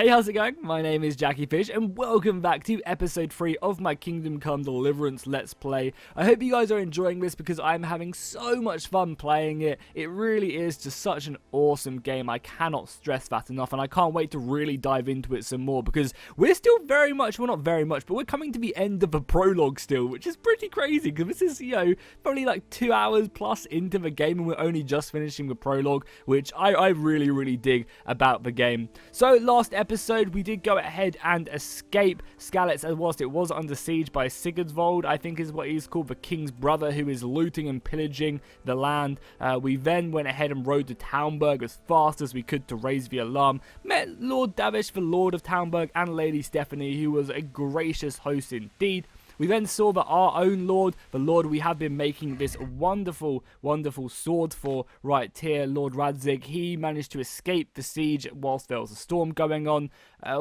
Hey, how's it going? My name is Jackie Fish, and welcome back to episode 3 of my Kingdom Come Deliverance Let's Play. I hope you guys are enjoying this because I'm having so much fun playing it. It really is just such an awesome game. I cannot stress that enough, and I can't wait to really dive into it some more because we're still very much, well, not very much, but we're coming to the end of the prologue still, which is pretty crazy because this is, probably like 2 hours plus into the game, and we're only just finishing the prologue, which I really dig about the game. So last episode we did go ahead and escape Skalitz, as whilst it was under siege by Sigurdsvold, I think is what he's called, the king's brother, who is looting and pillaging the land. We then went ahead and rode to Townburg as fast as we could to raise the alarm, met Lord Davish, the Lord of Townburg, and Lady Stephanie, who was a gracious host indeed. We then saw that our own Lord, the Lord we have been making this wonderful sword for right here, Lord Radzig, he managed to escape the siege whilst there was a storm going on.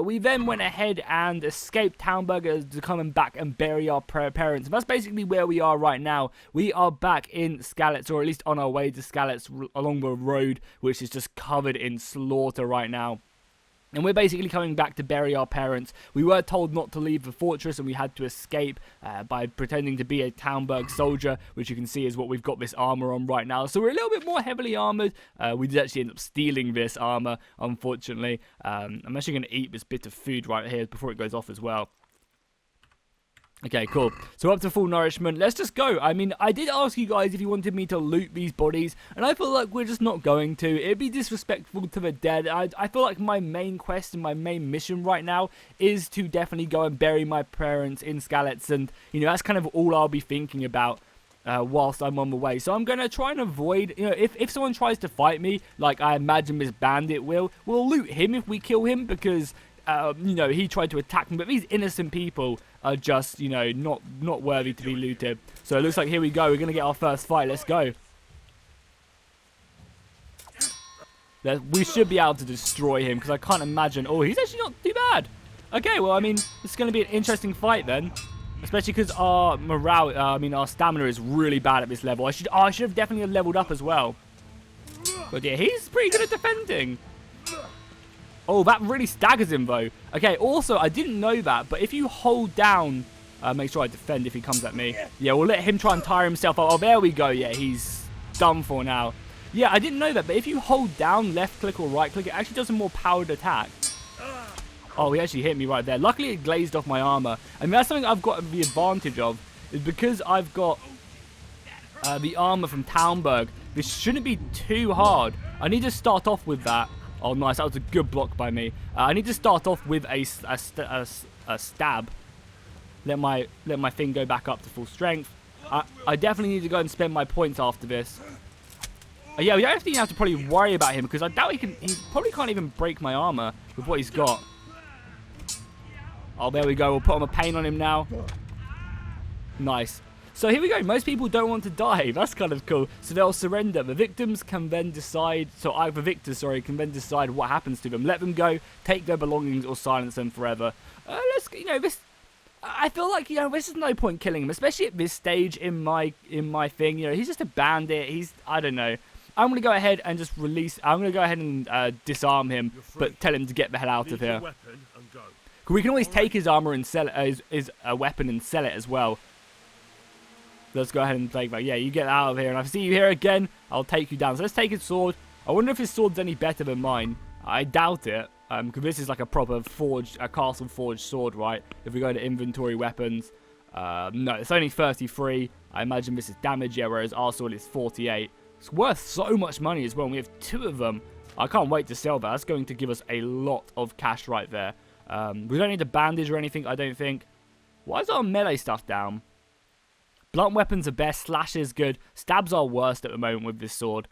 We then went ahead and escaped Townburg to come back and bury our parents. And that's basically where we are right now. We are back in Skalitz, or at least on our way to Skalitz along the road, which is just covered in slaughter right now. And we're basically coming back to bury our parents. We were told not to leave the fortress, and we had to escape by pretending to be a Townburg soldier, which you can see is what we've got this armor on right now. So we're a little bit more heavily armored. We did actually end up stealing this armor, unfortunately. I'm actually going to eat this bit of food right here before it goes off as well. Okay, cool. So up to full nourishment. Let's just go. I mean, I did ask you guys if you wanted me to loot these bodies, and I feel like we're just not going to. It'd be disrespectful to the dead. I feel like my main quest and my main mission right now is to definitely go and bury my parents in Skalitz, and, that's kind of all I'll be thinking about whilst I'm on the way. So I'm going to try and avoid, if someone tries to fight me, like I imagine this bandit will, we'll loot him if we kill him because... he tried to attack me, but these innocent people are just, not worthy to be looted. So it looks like here we go. We're going to get our first fight. Let's go. We should be able to destroy him because I can't imagine. Oh, he's actually not too bad. Okay, well, I mean, it's going to be an interesting fight then. Especially because our morale, our stamina is really bad at this level. I should have definitely leveled up as well. But yeah, he's pretty good at defending. Oh, that really staggers him, though. Okay, also, I didn't know that, but if you hold down... make sure I defend if he comes at me. Yeah, we'll let him try and tire himself out. Oh, there we go. Yeah, he's done for now. Yeah, I didn't know that, but if you hold down left click or right click, it actually does a more powered attack. Oh, he actually hit me right there. Luckily, it glazed off my armor. I mean, that's something I've got the advantage of, is because I've got the armor from Townburg. This shouldn't be too hard. I need to start off with that. Oh, nice. That was a good block by me. I need to start off with a stab. Let my thing go back up to full strength. I definitely need to go and spend my points after this. Yeah, we don't even have to probably worry about him because I doubt he probably can't even break my armor with what he's got. Oh, there we go. We'll put on a pain on him now. Nice. So here we go. Most people don't want to die. That's kind of cool. So they'll surrender. The victims can then decide. So the victors, can then decide what happens to them. Let them go, take their belongings, or silence them forever. This. I feel like this is no point killing him, especially at this stage in my thing. He's just a bandit. I don't know. I'm gonna go ahead and just release. I'm gonna go ahead and disarm him, but tell him to get the hell out of here. We can always take his armor and sell it, his weapon and sell it as well. Let's go ahead and take that. Yeah, you get out of here. And if I see you here again, I'll take you down. So let's take his sword. I wonder if his sword's any better than mine. I doubt it. Because this is like a proper castle forged sword, right? If we go to inventory weapons. No, it's only 33. I imagine this is damage, yeah, whereas our sword is 48. It's worth so much money as well. And we have 2 of them. I can't wait to sell that. That's going to give us a lot of cash right there. We don't need a bandage or anything, I don't think. Why is our melee stuff down? Blunt weapons are best, slash is good, stabs are worst at the moment with this sword.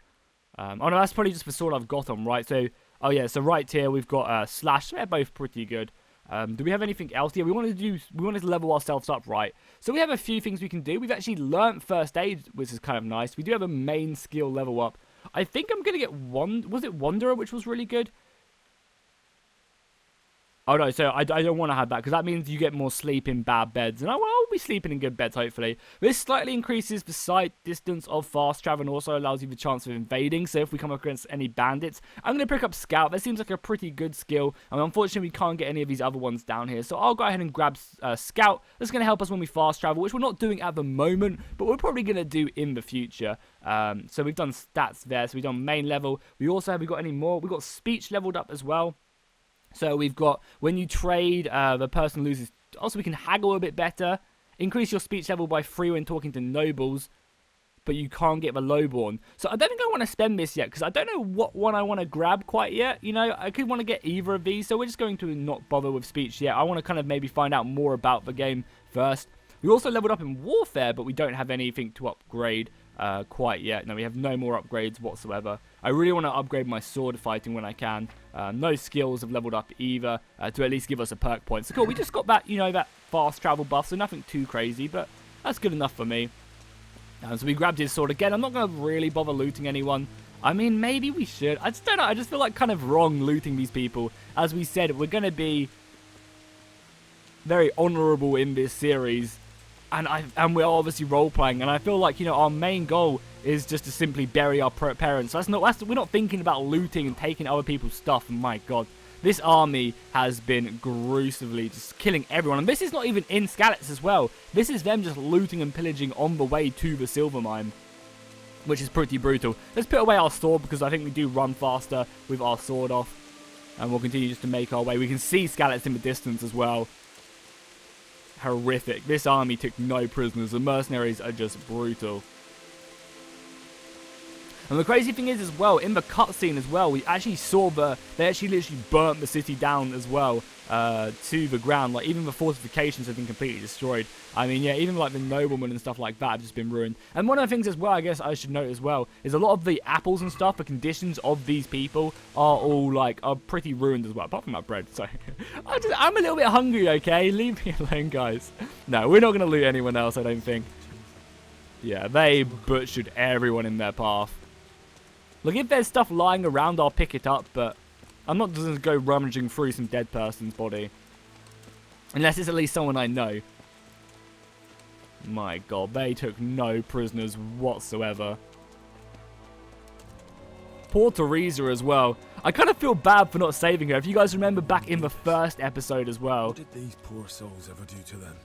Oh no, that's probably just the sword I've got on, right? So, oh yeah, so right here we've got slash, they're both pretty good. Do we have anything else here? We wanted to level ourselves up, right? So we have a few things we can do. We've actually learnt first aid, which is kind of nice. We do have a main skill level up. I think I'm going to get was it Wanderer, which was really good? Oh no, so I don't want to have that because that means you get more sleep in bad beds. And I'll be sleeping in good beds, hopefully. This slightly increases the sight distance of fast travel and also allows you the chance of invading. So if we come up against any bandits, I'm going to pick up Scout. That seems like a pretty good skill. And unfortunately, we can't get any of these other ones down here. So I'll go ahead and grab Scout. That's going to help us when we fast travel, which we're not doing at the moment, but we're probably going to do in the future. So we've done stats there. So we've done main level. We got any more? We've got speech leveled up as well. So we've got, when you trade, the person loses. Also, we can haggle a bit better. Increase your speech level by 3 when talking to nobles. But you can't get the lowborn. So I don't think I want to spend this yet, because I don't know what one I want to grab quite yet. You know, I could want to get either of these. So we're just going to not bother with speech yet. I want to kind of maybe find out more about the game first. We also leveled up in warfare, but we don't have anything to upgrade quite yet. No, we have no more upgrades whatsoever. I really want to upgrade my sword fighting when I can. No skills have leveled up either to at least give us a perk point. So cool, we just got that, you know, that fast travel buff, so nothing too crazy, but that's good enough for me. So we grabbed his sword again. I'm not going to really bother looting anyone. I mean, maybe we should. I just don't know. I just feel like kind of wrong looting these people. As we said, we're going to be very honourable in this series. And we're obviously role-playing. And I feel like, you know, our main goal is just to simply bury our parents. We're not thinking about looting and taking other people's stuff. My God. This army has been gruesomely just killing everyone. And this is not even in Skalitz as well. This is them just looting and pillaging on the way to the silver mine, which is pretty brutal. Let's put away our sword because I think we do run faster with our sword off. And we'll continue just to make our way. We can see Skalitz in the distance as well. Horrific. This army took no prisoners. The mercenaries are just brutal. And the crazy thing is as well, in the cutscene as well, we actually saw they actually literally burnt the city down as well to the ground. Like, even the fortifications have been completely destroyed. I mean, yeah, even like the noblemen and stuff like that have just been ruined. And one of the things as well, I guess I should note as well, is a lot of the apples and stuff, the conditions of these people are all like, are pretty ruined as well. Apart from my bread, so. I'm a little bit hungry, okay? Leave me alone, guys. No, we're not going to loot anyone else, I don't think. Yeah, they butchered everyone in their path. Look, if there's stuff lying around, I'll pick it up, but I'm not just going to go rummaging through some dead person's body. Unless it's at least someone I know. My God, they took no prisoners whatsoever. Poor Teresa as well. I kind of feel bad for not saving her. If you guys remember back in the first episode as well. What did these poor souls ever do to them?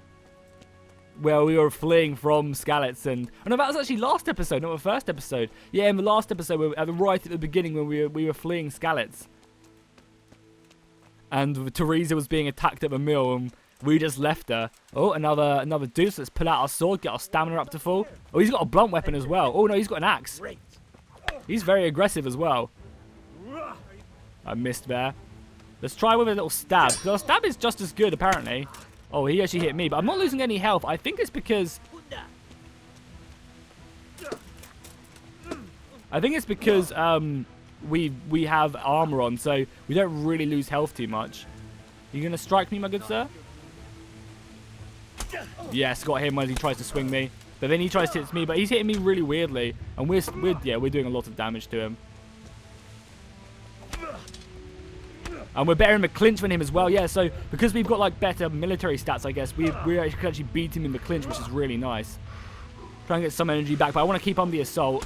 Well, we were fleeing from Skalitz, and oh no, that was actually last episode, not the first episode. Yeah, in the last episode, right at the beginning when we were fleeing Skalitz, and Teresa was being attacked at the mill, and we just left her. Oh, another deuce. Let's pull out our sword, get our stamina up to full. Oh, he's got a blunt weapon as well. Oh no, he's got an axe. He's very aggressive as well. I missed there. Let's try with a little stab. Our stab is just as good apparently. Oh, he actually hit me, but I'm not losing any health. I think it's because... we have armor on, so we don't really lose health too much. You going to strike me, my good sir? Yes, got him as he tries to swing me. But then he tries to hit me, but he's hitting me really weirdly. And we're doing a lot of damage to him. And we're better in the clinch than him as well. Yeah, so because we've got like better military stats, I guess, we can actually beat him in the clinch, which is really nice. Try and get some energy back, but I want to keep on the assault.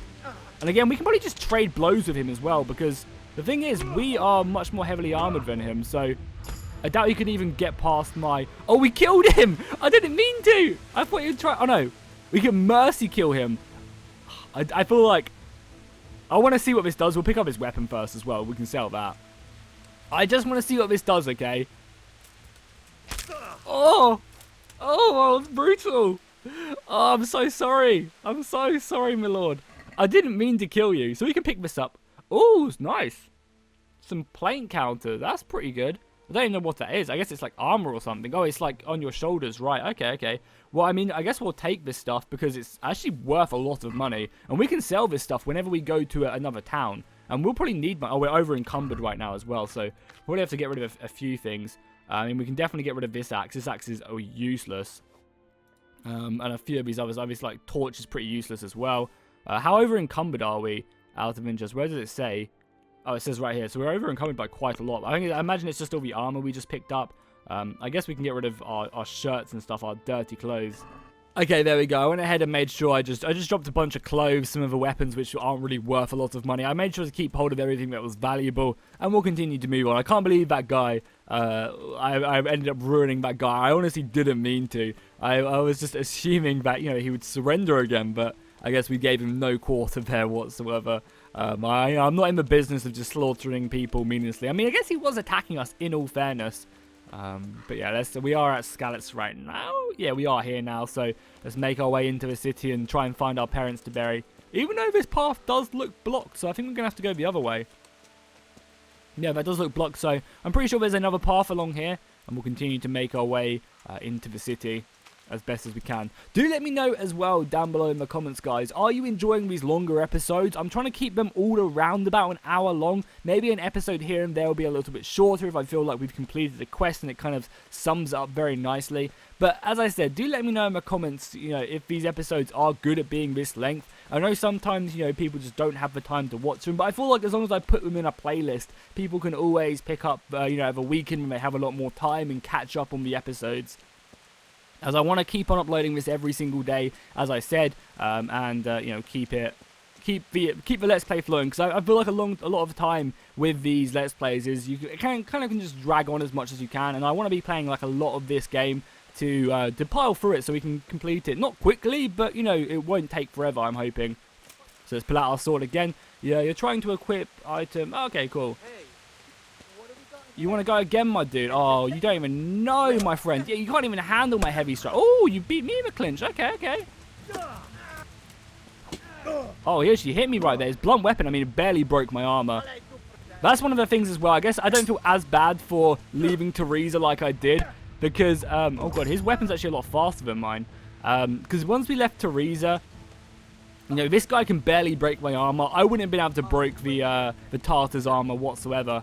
And again, we can probably just trade blows with him as well, because the thing is, we are much more heavily armored than him, so I doubt he could even get past my... Oh, we killed him! I didn't mean to! I thought he would try... Oh, no. We can mercy kill him. I feel like... I want to see what this does. We'll pick up his weapon first as well. We can sell that. I just want to see what this does, okay? Oh! Oh, that was brutal! Oh, I'm so sorry. I'm so sorry, my lord. I didn't mean to kill you. So we can pick this up. Oh, it's nice. Some plate counter. That's pretty good. I don't even know what that is. I guess it's like armor or something. Oh, it's like on your shoulders. Right, okay, okay. Well, I mean, I guess we'll take this stuff because it's actually worth a lot of money. And we can sell this stuff whenever we go to another town. And we'll probably need money. Oh, we're over encumbered right now as well. So we'll probably have to get rid of a few things. I mean, we can definitely get rid of this axe. This axe is useless. And a few of these others. Obviously, like torch is pretty useless as well. How over encumbered are we out of interest? Where does it say? Oh, it says right here. So we're over encumbered by quite a lot. I imagine it's just all the armor we just picked up. I guess we can get rid of our shirts and stuff, our dirty clothes. Okay, there we go. I went ahead and made sure I just dropped a bunch of clothes, some of the weapons which aren't really worth a lot of money. I made sure to keep hold of everything that was valuable, and we'll continue to move on. I can't believe that guy, I ended up ruining that guy. I honestly didn't mean to. I was just assuming that, you know, he would surrender again, but I guess we gave him no quarter there whatsoever. I'm not in the business of just slaughtering people meaninglessly. I mean, I guess he was attacking us in all fairness. But yeah, we are at Skalitz right now. Yeah, we are here now, so let's make our way into the city and try and find our parents to bury. Even though this path does look blocked, so I think we're going to have to go the other way. Yeah, that does look blocked, so I'm pretty sure there's another path along here, and we'll continue to make our way into the city as best as we can. Do let me know as well down below in the comments, guys. Are you enjoying these longer episodes? I'm trying to keep them all around about an hour long. Maybe an episode here and there will be a little bit shorter if I feel like we've completed the quest and it kind of sums it up very nicely. But as I said, do let me know in the comments, you know, if these episodes are good at being this length. I know sometimes, you know, people just don't have the time to watch them, but I feel like as long as I put them in a playlist, people can always pick up, you know, the weekend when they have a lot more time and catch up on the episodes. As I want to keep on uploading this every single day, as I said, and you know, keep the Let's Play flowing, because I feel like a lot of the time with these Let's Plays is you can just drag on as much as you can, and I want to be playing like a lot of this game to pile through it so we can complete it. Not quickly, but you know, it won't take forever, I'm hoping. So let's pull out our sword again. Yeah, you're trying to equip item. Okay, cool. You want to go again, my dude? Oh, you don't even know, my friend. Yeah, you can't even handle my heavy strike. Oh, you beat me in the clinch. Okay, okay. Oh, he actually hit me right there. His blunt weapon, I mean, it barely broke my armor. That's one of the things as well. I guess I don't feel as bad for leaving Teresa like I did. Because, oh god, his weapon's actually a lot faster than mine. Because once we left Teresa, you know, this guy can barely break my armor. I wouldn't have been able to break the Tartar's armor whatsoever.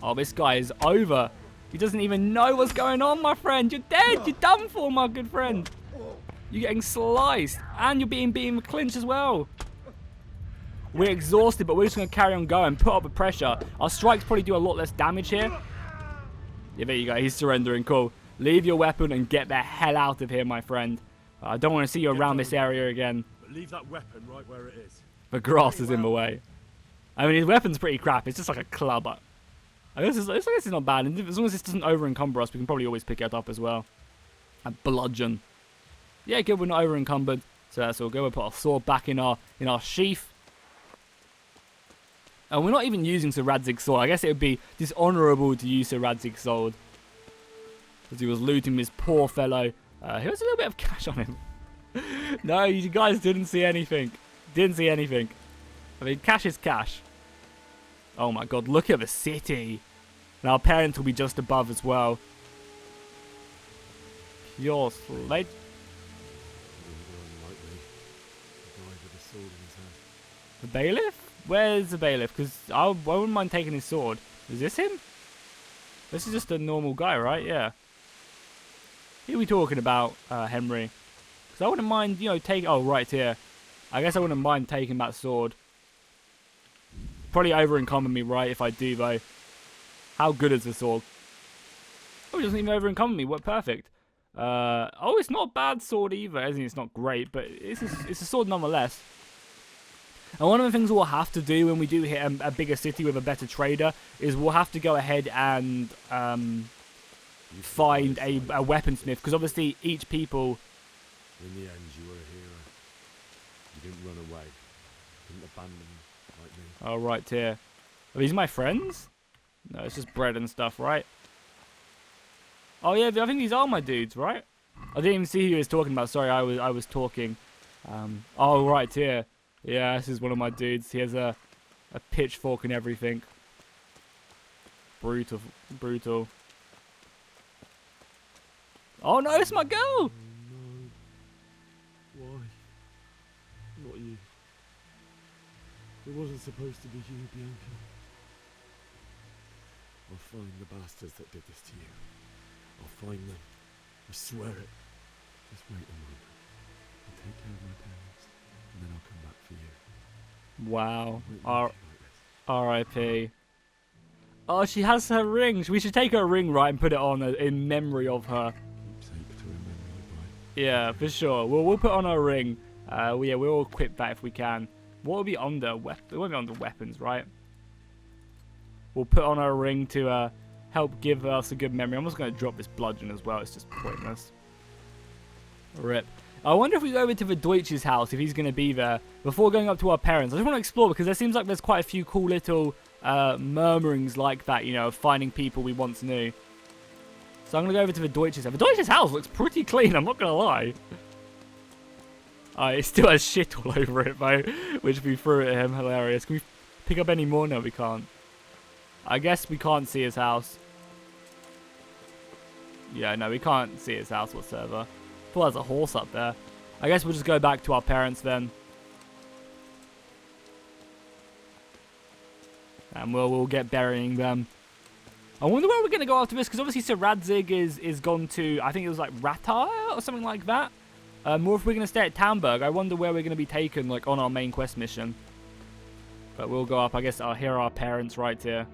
Oh, this guy is over. He doesn't even know what's going on, my friend. You're dead. You're done for, my good friend. You're getting sliced. And you're being beaten with clinch as well. We're exhausted, but we're just going to carry on going. Put up the pressure. Our strikes probably do a lot less damage here. Yeah, there you go. He's surrendering. Cool. Leave your weapon and get the hell out of here, my friend. I don't want to see you around this area again. But leave that weapon right where it is. The grass is in the way. I mean, his weapon's pretty crap. It's just like a club. I guess it's not bad. And as long as this doesn't over-encumber us, we can probably always pick it up as well. A bludgeon. Yeah, good. We're not over-encumbered. So that's all good. We'll put our sword back in our sheath. And we're not even using Sir Radzig's sword. I guess it would be dishonourable to use Sir Radzig's sword. Because he was looting this poor fellow. He has a little bit of cash on him. No, you guys didn't see anything. Didn't see anything. I mean, cash is cash. Oh my god, look at the city. And our parents will be just above as well. Pure slate. The bailiff? Where's the bailiff? Because I wouldn't mind taking his sword. Is this him? This is just a normal guy, right? Yeah. Who are we talking about, Henry? Because I wouldn't mind, you know, taking... Oh, right here. I guess I wouldn't mind taking that sword. Probably over-encumber me, right, if I do, though. How good is the sword? Oh, it doesn't even over-encumber me. What, perfect. Oh, it's not a bad sword either. I think it's not great, but it's a sword nonetheless. And one of the things we'll have to do when we do hit a bigger city with a better trader is we'll have to go ahead and find a weaponsmith. Because obviously each people... In the end, you were a hero. You didn't run away. You didn't abandon me like me. Oh, right here. Are these my friends? No, it's just bread and stuff, right? Oh, yeah, I think these are my dudes, right? I didn't even see who he was talking about. Sorry, I was talking. Oh, right here. Yeah, this is one of my dudes. He has a pitchfork and everything. Brutal. Brutal. Oh, no, it's my girl! No. Why? Not you. It wasn't supposed to be you, Bianca. I'll find the bastards that did this to you. I'll find them. I swear it. Just wait a moment. I'll take care of my parents, and then I'll come back for you. Wow. I won't leave you like this. R.I.P. Oh, she has her ring. We should take her ring, right, and put it on in memory of her. Keepsake to remember you by. Yeah, for sure. We'll put on our ring. Yeah, we'll equip that if we can. What will be under it won't be under weapons, right? We'll put on our ring to help give us a good memory. I'm just going to drop this bludgeon as well. It's just pointless. Rip. I wonder if we go over to the Deutsch's house, if he's going to be there, before going up to our parents. I just want to explore, because there seems like there's quite a few cool little murmurings like that, you know, of finding people we once knew. So I'm going to go over to the Deutsch's house. The Deutsch's house looks pretty clean, I'm not going to lie. It still has shit all over it, though, which we threw at him. Hilarious. Can we pick up any more? No, we can't. I guess we can't see his house. Yeah, no, we can't see his house whatsoever. Well, there's a horse up there. I guess we'll just go back to our parents then. And we'll get burying them. I wonder where we're going to go after this, because obviously Sir Radzig is gone to, I think it was like Ratar or something like that. Or if we're going to stay at Tamburg, I wonder where we're going to be taken, like, on our main quest mission. But we'll go up, I guess. Here are our parents right here.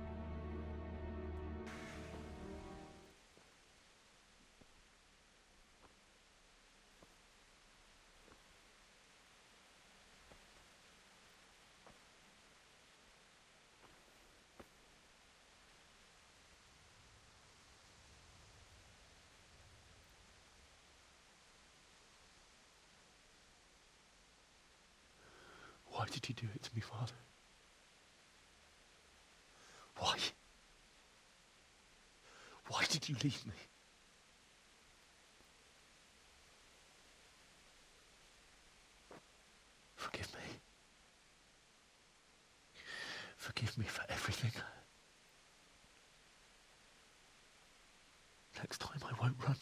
Why did you do it to me, Father? Why? Why did you leave me? Forgive me. Forgive me for everything. Next time I won't run.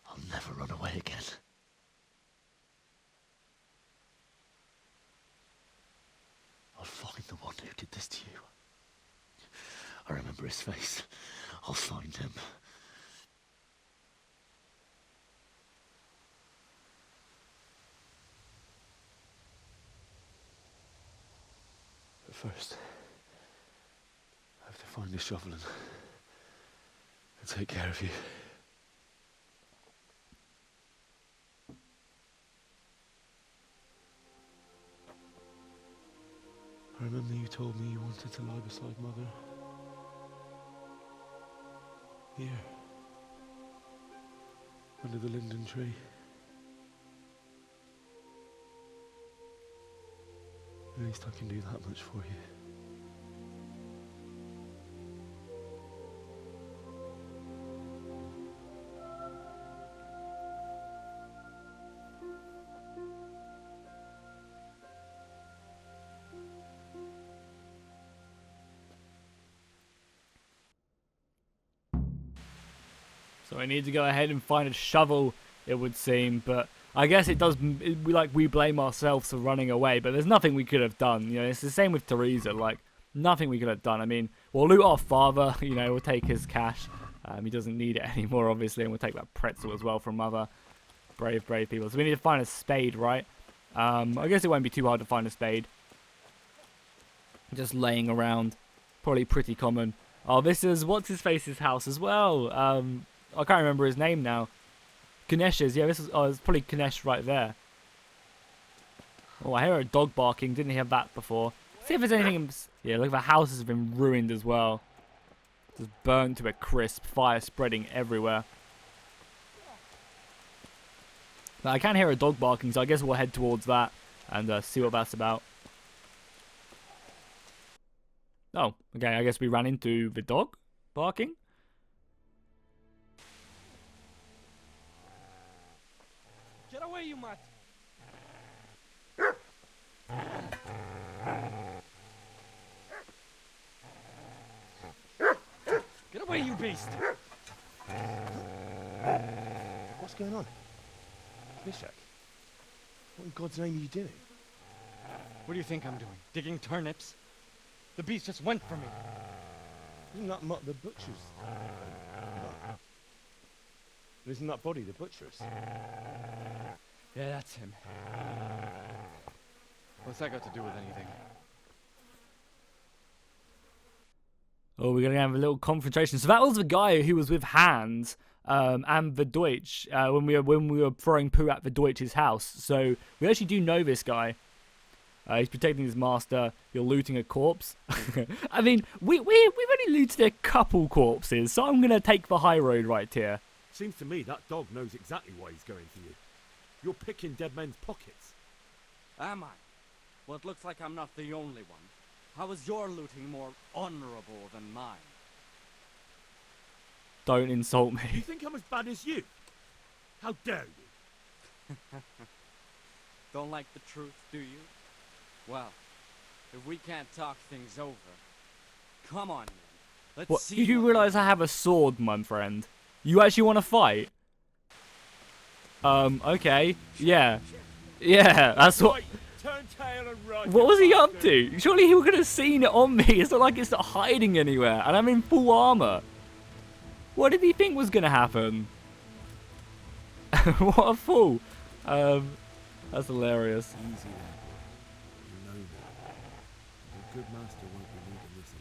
I'll never run away again. I'll find the one who did this to you. I remember his face. I'll find him. But first, I have to find a shovel and take care of you. I remember you told me you wanted to lie beside Mother. Here. Under the linden tree. At least I can do that much for you. So I need to go ahead and find a shovel, it would seem, but I guess it does, we blame ourselves for running away, but there's nothing we could have done. You know, it's the same with Teresa, like, nothing we could have done. I mean, we'll loot our father, you know, we'll take his cash. He doesn't need it anymore, obviously, and we'll take that pretzel as well from other brave people. So we need to find a spade, right? I guess it won't be too hard to find a spade. Just laying around. Probably pretty common. Oh, this is, what's-his-face's house as well. I can't remember his name now. Ganesh's, yeah, this is, it's probably Ganesh right there. Oh, I hear a dog barking. Didn't hear that before. See if there's anything. Yeah, look, the house has been ruined as well. Just burnt to a crisp. Fire spreading everywhere. But I can hear a dog barking, so I guess we'll head towards that and see what that's about. Oh, okay, I guess we ran into the dog barking. Get away, you mutt! Get away, you beast! What's going on? Mishak, what in God's name are you doing? What do you think I'm doing? Digging turnips? The beast just went for me. Isn't that Mutt the butcher's? Isn't that body the butcher's? Yeah, that's him. What's that got to do with anything? Oh, we're gonna have a little confrontation. So that was the guy who was with Hans and the Deutsch when we were throwing poo at the Deutsch's house. So we actually do know this guy. He's protecting his master. You're looting a corpse. I mean, we've only looted a couple corpses, so I'm gonna take the high road right here. Seems to me that dog knows exactly why he's going for you. You're picking dead men's pockets. Am I? Well, it looks like I'm not the only one. How is your looting more honorable than mine? Don't insult You me. think I'm as bad as you? How dare you? Don't like the truth, do you? Well, if we can't talk things over, come on, then. Let's What? see. You do what realise I have a sword, my friend? You actually want to fight? Okay. Yeah. Yeah, that's what... Right, turn tail and run. What you was he up bastard. to? Surely he would have seen it on me. It's not like it's not hiding anywhere. And I'm in full armor. What did he think was going to happen? What a fool. That's hilarious. Easy there. You know me. Your good master won't be needing this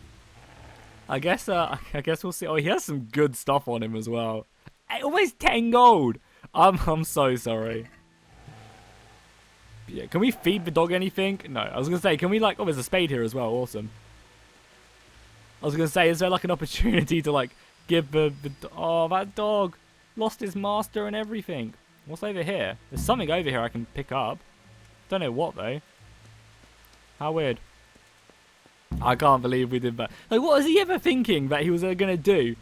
anymore. I guess we'll see. Oh, he has some good stuff on him as well. Hey, almost 10 gold. I'm so sorry. Yeah, can we feed the dog anything? No, I was going to say, can we like... Oh, there's a spade here as well. Awesome. I was going to say, is there like an opportunity to like give the... Oh, that dog lost his master and everything. What's over here? There's something over here I can pick up. Don't know what though. How weird. I can't believe we did that. Like, what was he ever thinking that he was going to do?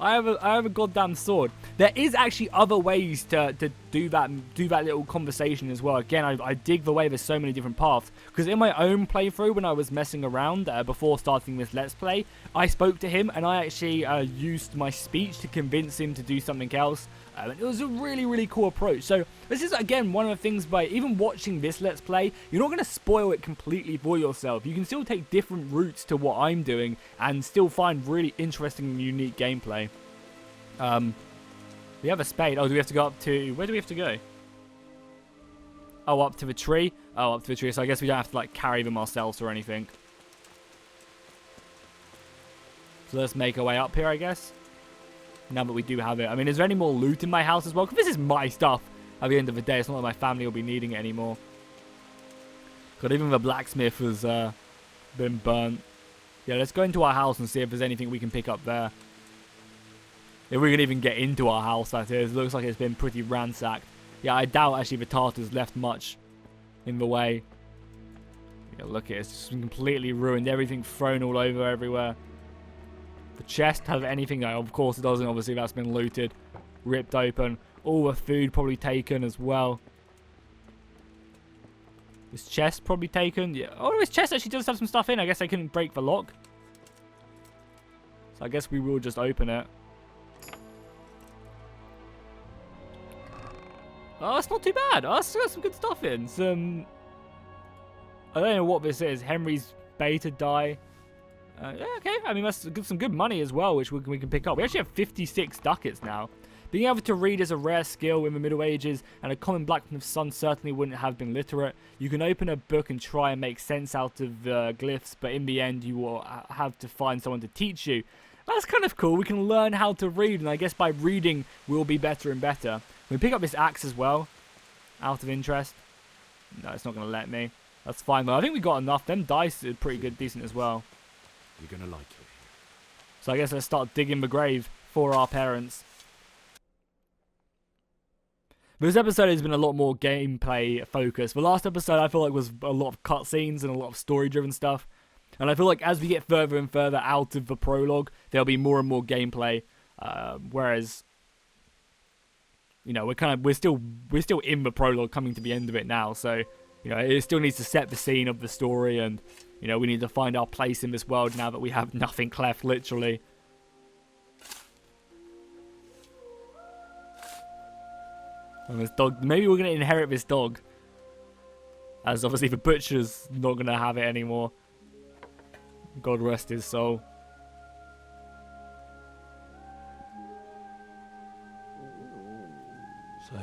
I have a goddamn sword. There is actually other ways to do that little conversation as well. Again, I dig the way there's so many different paths. Because in my own playthrough, when I was messing around before starting this Let's Play, I spoke to him and I actually used my speech to convince him to do something else. And it was a really, really cool approach. So this is, again, one of the things by even watching this Let's Play, you're not going to spoil it completely for yourself. You can still take different routes to what I'm doing and still find really interesting and unique gameplay. We have a spade. Oh, do we have to go up to... Where do we have to go? Oh, up to the tree? Oh, up to the tree. So I guess we don't have to, like, carry them ourselves or anything. So let's make our way up here, I guess. Now that we do have it. I mean, is there any more loot in my house as well? Because this is my stuff at the end of the day. It's not like my family will be needing it anymore. God, even the blacksmith has been burnt. Yeah, let's go into our house and see if there's anything we can pick up there. If we can even get into our house, that is. It looks like it's been pretty ransacked. Yeah, I doubt actually the Tartars left much in the way. Yeah, look at it. It's just completely ruined. Everything thrown all over everywhere. The chest has anything? No, of course it doesn't. Obviously, that's been looted. Ripped open. All the food probably taken as well. This chest probably taken. Yeah. Oh, this chest actually does have some stuff in. I guess I couldn't break the lock. So I guess we will just open it. Oh, it's not too bad. Oh, it's got some good stuff in. Some... I don't know what this is. Henry's beta die. Yeah, okay. I mean, that's some good money as well, which we can pick up. We actually have 56 ducats now. Being able to read is a rare skill in the Middle Ages, and a common blacksmith's son certainly wouldn't have been literate. You can open a book and try and make sense out of the glyphs, but in the end, you will have to find someone to teach you. That's kind of cool. We can learn how to read, and I guess by reading, we'll be better and better. We pick up this axe as well, out of interest. No, it's not going to let me. That's fine, though. I think we got enough. Them dice are pretty good, decent as well. You're gonna like it. So I guess let's start digging the grave for our parents. This episode has been a lot more gameplay focused. The last episode I feel like was a lot of cutscenes and a lot of story-driven stuff. And I feel like as we get further and further out of the prologue, there'll be more and more gameplay. Whereas, you know, we're still in the prologue, coming to the end of it now. So, you know, it still needs to set the scene of the story, and you know, we need to find our place in this world now that we have nothing left, literally. And this dog, maybe we're gonna inherit this dog, as obviously the butcher's not gonna have it anymore. God rest his soul. So,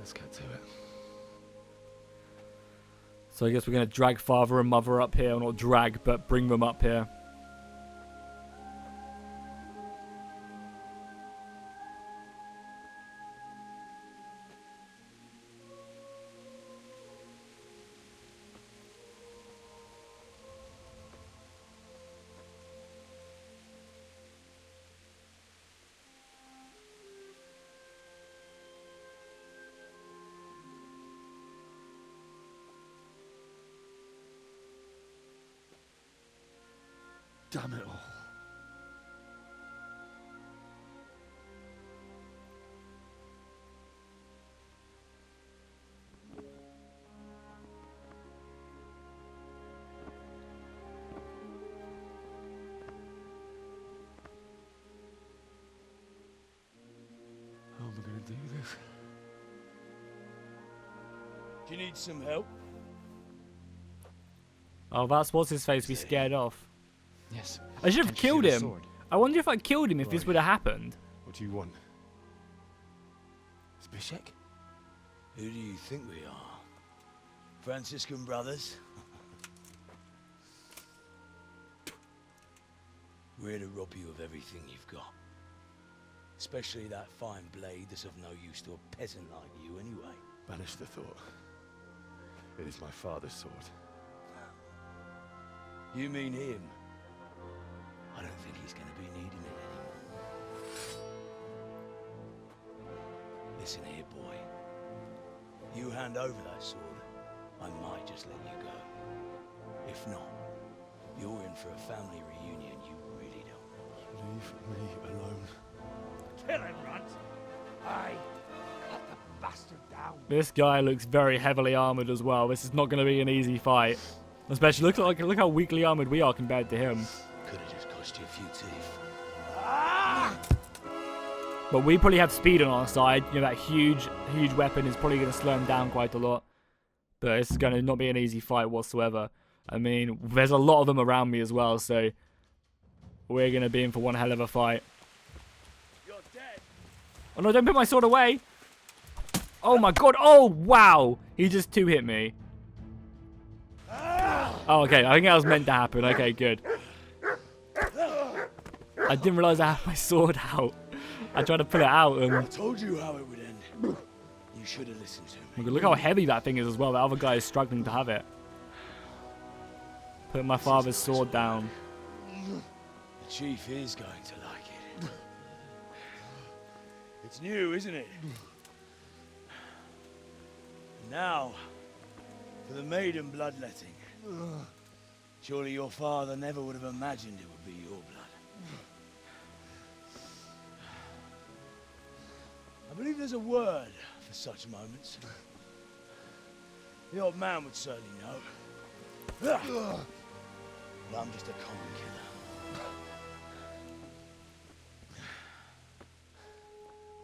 Let's get to it. So I guess we're going to drag father and mother up here. Not drag, but bring them up here. Damn it all. How am I going to do this? Do you need some help? Oh, that's what's his face we scared off. Yes. I should have killed him. Sword. I wonder if I killed him if this Right. would have happened. What do you want? Zbyszek? Who do you think we are? Franciscan brothers? We're to rob you of everything you've got. Especially that fine blade that's of no use to a peasant like you anyway. Banish the thought. It is my father's sword. You mean him? I don't think he's going to be needing it anymore. Listen here, boy. You hand over that sword, I might just let you go. If not, you're in for a family reunion you really don't want. Leave me alone. Kill him, Runt! Aye! Cut the bastard down! This guy looks very heavily armored as well. This is not going to be an easy fight. Especially look how weakly armored we are compared to him. Could have just cost you a few teeth. But we probably have speed on our side. You know, that huge weapon is probably going to slow him down quite a lot. But this is going to not be an easy fight whatsoever. I mean, there's a lot of them around me as well, so we're going to be in for one hell of a fight. You're dead. Oh no, don't put my sword away! Oh my god, oh wow! He just two-hit me. Oh, okay, I think that was meant to happen. Okay, good. I didn't realise I had my sword out. I tried to pull it out and... I told you how it would end. You should have listened to me. Look how heavy that thing is as well. The other guy is struggling to have it. Put my father's sword down. The chief is going to like it. It's new, isn't it? Now, for the maiden bloodletting. Surely your father never would have imagined it would be your blood. I believe there's a word for such moments. The old man would certainly know. But I'm just a common killer.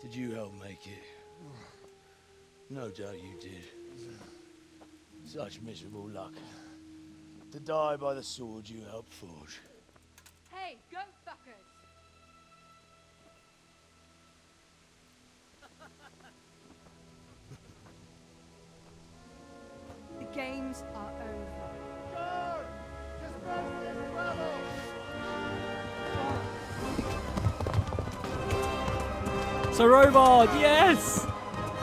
Did you help make it? No doubt you did. Such miserable luck. To die by the sword you helped forge. Hey, go fuckers! The games are over. Sir Robot, yes!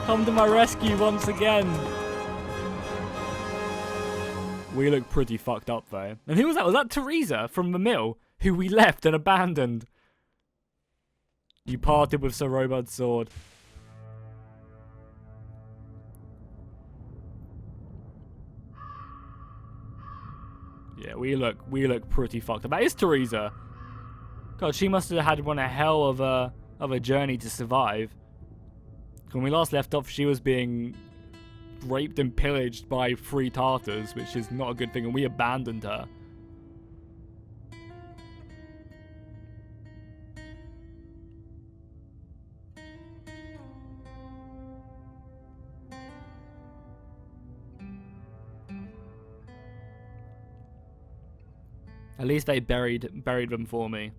Come to my rescue once again. We look pretty fucked up though. And who was that? Was that Teresa from the mill? Who we left and abandoned? You parted with Sir Robot's sword. Yeah, we look pretty fucked up. That is Teresa. God, she must have had one a hell of a journey to survive. When we last left off, she was being raped and pillaged by 3 Tartars, which is not a good thing, and we abandoned her. At least they buried them for me.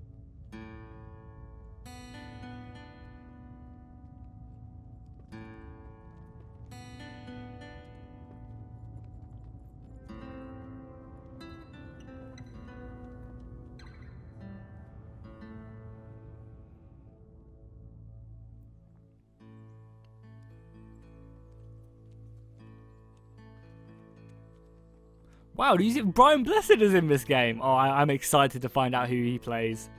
Wow, do you see Brian Blessed is in this game? Oh, I'm excited to find out who he plays.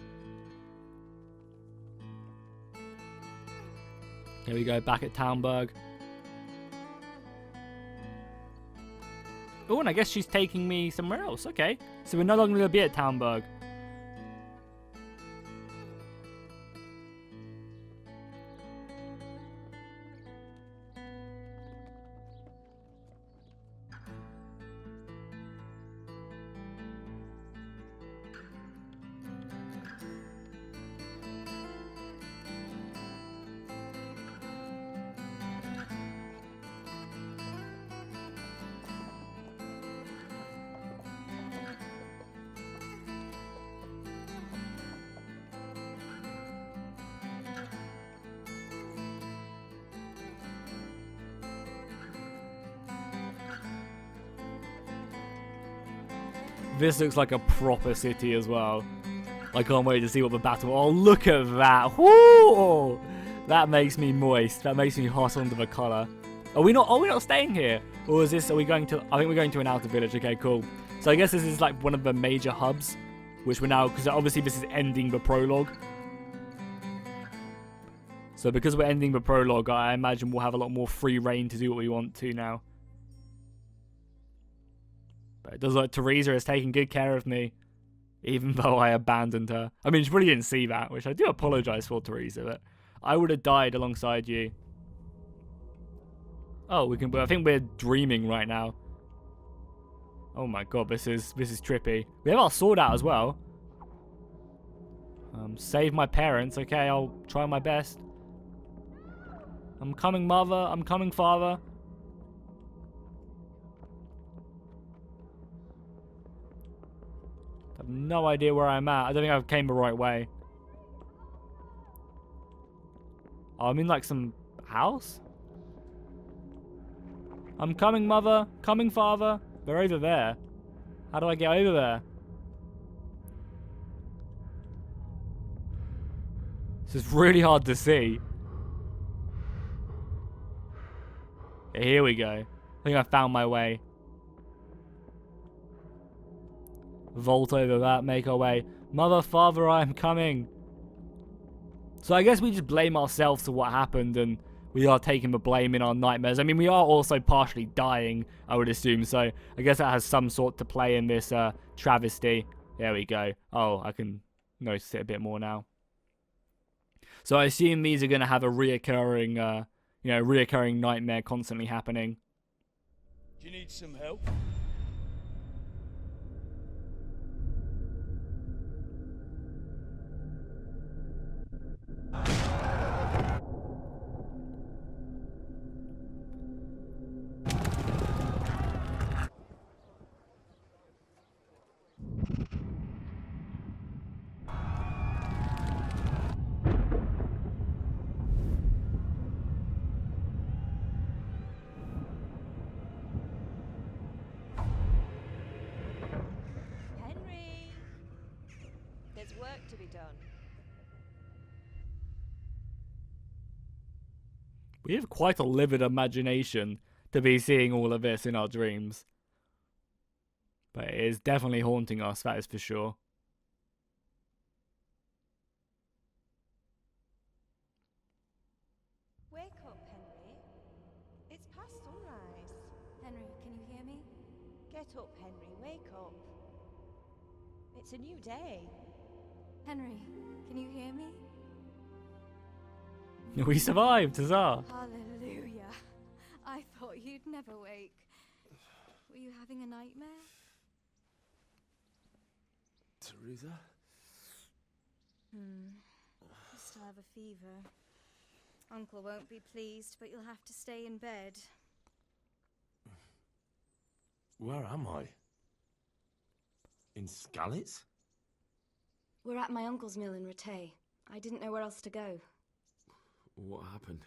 Here we go, back at Townburg. Oh, and I guess she's taking me somewhere else. Okay, so we're no longer going to be at Townburg. This looks like a proper city as well. I can't wait to see what the battle... Oh, look at that. Whoo! That makes me moist. That makes me hot under the collar. Are we not staying here? Or is this... Are we going to... I think we're going to an outer village. Okay, cool. So I guess this is like one of the major hubs. Which we're now... Because obviously this is ending the prologue. So because we're ending the prologue, I imagine we'll have a lot more free reign to do what we want to now. But it does look like Teresa is taking good care of me. Even though I abandoned her. I mean, she probably didn't see that, which I do apologize for, Teresa, but I would have died alongside you. Oh, we can... I think we're dreaming right now. Oh my god, this is trippy. We have our sword out as well. Save my parents. Okay, I'll try my best. I'm coming, mother. I'm coming, father. I have no idea where I'm at. I don't think I came the right way. Oh, I'm in like some house? I'm coming, mother. Coming, father. They're over there. How do I get over there? This is really hard to see. Okay, here we go. I think I found my way. Vault over that, make our way. Mother, father, I am coming. So I guess we just blame ourselves for what happened, and we are taking the blame in our nightmares. I mean, we are also partially dying, I would assume, so I guess that has some sort to play in this travesty. There we go. Oh, I can notice it a bit more now. So I assume these are going to have a reoccurring, reoccurring nightmare constantly happening. Do you need some help? Henry! There's work to be done. We have quite a livid imagination to be seeing all of this in our dreams. But it is definitely haunting us, that is for sure. Wake up, Henry. It's past sunrise. Henry, can you hear me? Get up, Henry. Wake up. It's a new day. Henry, can you hear me? We survived, huzzah! Hallelujah. I thought you'd never wake. Were you having a nightmare? Teresa? You still have a fever. Uncle won't be pleased, but you'll have to stay in bed. Where am I? In Skalitz? We're at my uncle's mill in Ratay. I didn't know where else to go. What happened?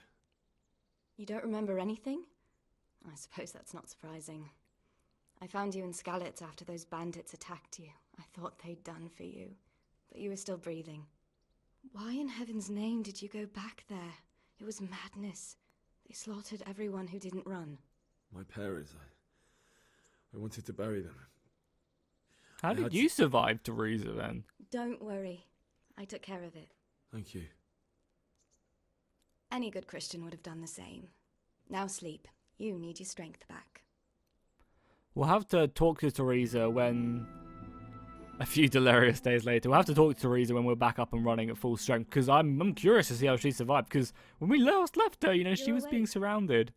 You don't remember anything? I suppose that's not surprising. I found you in Skalitz after those bandits attacked you. I thought they'd done for you, but you were still breathing. Why in heaven's name did you go back there? It was madness. They slaughtered everyone who didn't run. My parents, I wanted to bury them, How did you survive Teresa then? Don't worry. I took care of it. Thank you. Any good Christian would have done the same. Now sleep. You need your strength back. We'll have to talk to Teresa when... A few delirious days later. We'll have to talk to Teresa when we're back up and running at full strength. Because I'm curious to see how she survived. Because when we last left her, you know, she was being surrounded.